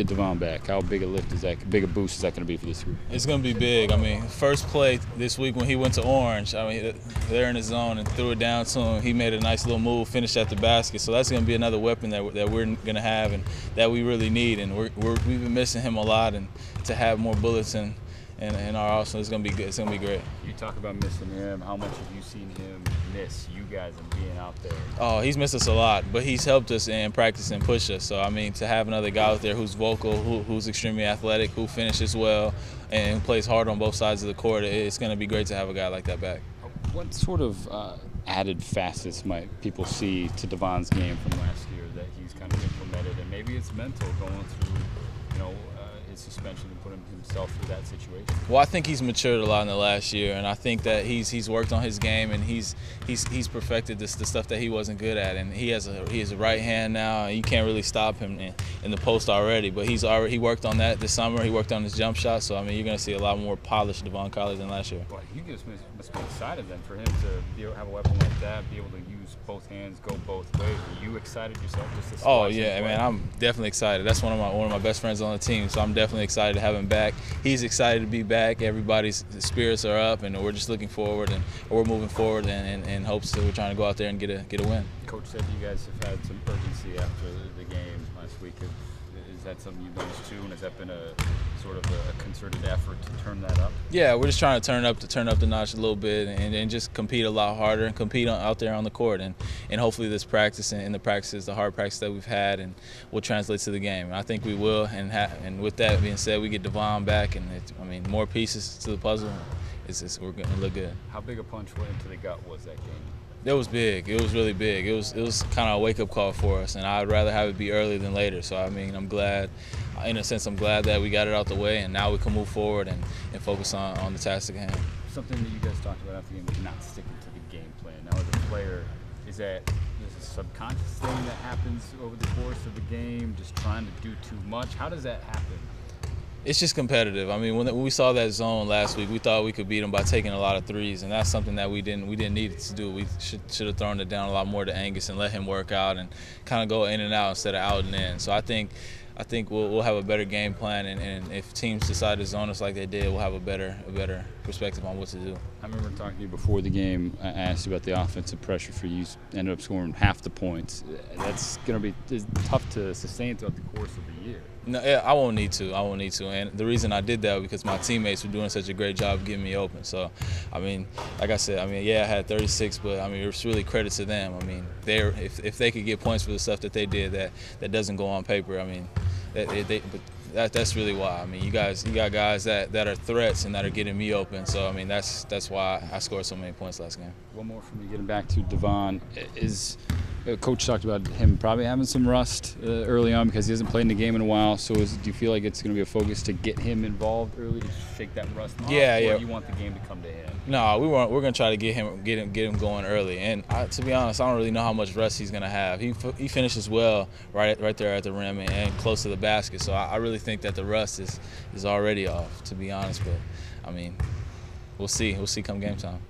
get Devon back? How big a lift is that? Big a boost is that going to be for this group? It's going to be big. I mean, first play this week when he went to Orange, I mean, they're in his zone and threw it down to him. He made a nice little move, finished at the basket. So that's going to be another weapon that we're going to have and that we really need. And we've been missing him a lot, and to have more bullets in our arsenal is going to be good. It's going to be great. You talk about missing him. How much have you seen him miss you guys and being out there? Oh, he's missed us a lot, but he's helped us in practice and push us. So, I mean, to have another guy out there who's vocal, who's extremely athletic, who finishes well, and plays hard on both sides of the court, it's going to be great to have a guy like that back. What sort of added facets might people see to Devon's game from last year that he's kind of implemented? And maybe it's mental going through, his suspension and putting himself through that situation. Well, I think he's matured a lot in the last year, and I think that he's worked on his game, and he's perfected the stuff that he wasn't good at. And he has a right hand now, and you can't really stop him in the post already. But he worked on that this summer. He worked on his jump shot. So I mean, you're going to see a lot more polished Devon Collier than last year. Well, you guys must be excited then for him to be able to have a weapon like that, be able to use both hands, go both ways. Are you excited yourself just to Oh yeah, man, I'm definitely excited. That's one of my best friends on the team, so I'm definitely excited to have him back. He's excited to be back. Everybody's spirits are up, and we're just looking forward, and we're moving forward, and hopes that we're trying to go out there and get a win. Coach said you guys have had some urgency after the game last week. Is that something you've noticed too, and has that been a sort of a concerted effort to turn that up? Yeah, we're just trying to turn up the notch a little bit, and just compete a lot harder and compete out there on the court, and hopefully this practice and the practices, the hard practice that we've had, and will translate to the game. And I think we will, and with that being said, we get Devon back, and more pieces to the puzzle. We're going to look good. How big a punch went into the gut was that game? It was big. It was really big. It was kind of a wake-up call for us, and I'd rather have it be earlier than later. So, I mean, I'm glad, in a sense, I'm glad that we got it out the way, and now we can move forward and focus on the task at hand. Something that you guys talked about after the game was not sticking to the game plan. Now, as a player, is that a subconscious thing that happens over the course of the game, just trying to do too much? How does that happen? It's just competitive. I mean, when we saw that zone last week, we thought we could beat them by taking a lot of threes, and that's something that we didn't need to do. We should have thrown it down a lot more to Angus and let him work out and kind of go in and out instead of out and in. So I think we'll have a better game plan, and if teams decide to zone us like they did, we'll have a better perspective on what to do. I remember talking to you before the game. I asked you about the offensive pressure for you. Ended up scoring half the points. That's going to be tough to sustain throughout the course of the year. No, yeah, I won't need to. And the reason I did that was because my teammates were doing such a great job of getting me open. So, I mean, like I said, yeah, I had 36, but I mean, it's really credit to them. I mean, if they could get points for the stuff that they did, that doesn't go on paper. I mean, that's really why. I mean, you got guys that are threats and that are getting me open. So, I mean, that's why I scored so many points last game. One more from me, getting back to Devon. Coach talked about him probably having some rust early on because he hasn't played in the game in a while. So do you feel like it's going to be a focus to get him involved early to shake that rust off? Yeah. Or you want the game to come to him? No, we're going to try to get him going early. And to be honest, I don't really know how much rest he's going to have. He finishes well right there at the rim and close to the basket. So I really think that the rust is already off, to be honest. But I mean, we'll see. We'll see come game time.